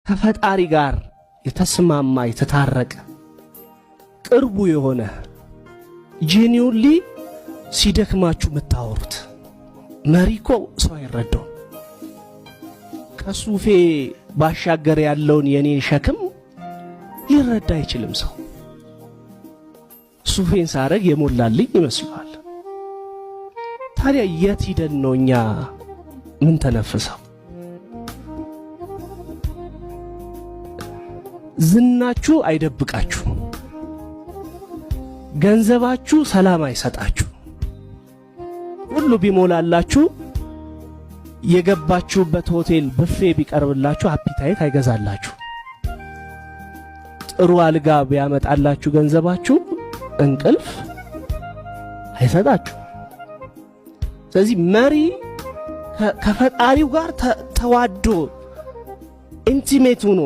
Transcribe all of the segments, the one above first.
ከፈጣሪ ጋር የተስማማ የተታረቀ ቅርቡ የሆነ ጄኒውሊ ሲደክማችሁ መታወሩት መሪኮ ሰው አይረዳው ከሱፌ ባሻገር ያለውን የኔን ሸክም ሊረዳ አይችልም ሰው ሱፌን ሳረግ የሞላልኝ ይመስላል ታዲያ የት ሂደን ነውኛ ምን ተነፈሰው ዝናችሁ አይደብቃችሁ ገንዘባችሁ ሰላም አይሰጣችሁ ሁሉ ቢሞላላችሁ የገባችሁበት ሆቴል ብፌ ቢቀርብላችሁ አፒታይት አይገዛላችሁ ጥሩ አልጋ ቢያመጣላችሁ ገንዘባችሁ እንቅልፍ አይሰጣችሁ ስለዚህ መሪ ከፈጣሪው ጋር ተዋዶ ኢንቲሜት ሆኖ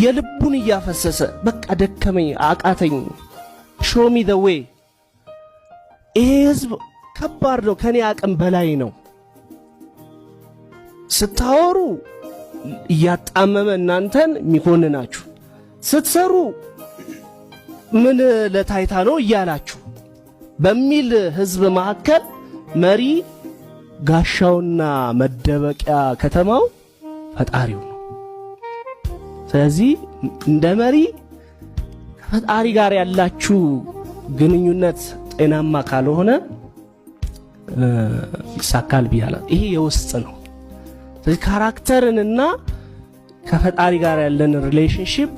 የልቡን ያፈሰሰ በቃ ደከመኝ አቃተኝ show me the way ህዝብ ከባድ ነው ከኔ አቅም በላይ ነው ስታወሩ ያጣመመ እናንተን የሚኮንናችሁ ስትሰሩ ምን ለታይታ ነው ይያላችሁ በሚል ህዝብ መካከል መሪ ጋሻውና መደበቂያ ከተማው ፈጣሪው ነው ስለዚህ እንደ መሪ ከፈጣሪ ጋር ያላችሁ ግንኙነት ጤናማ ካልሆነ ይሳካል ቢያላ ይሄ የውስጥ ነው ካራክተርንና ከፈጣሪ ጋር ያለን ሪሌሽንሺፕ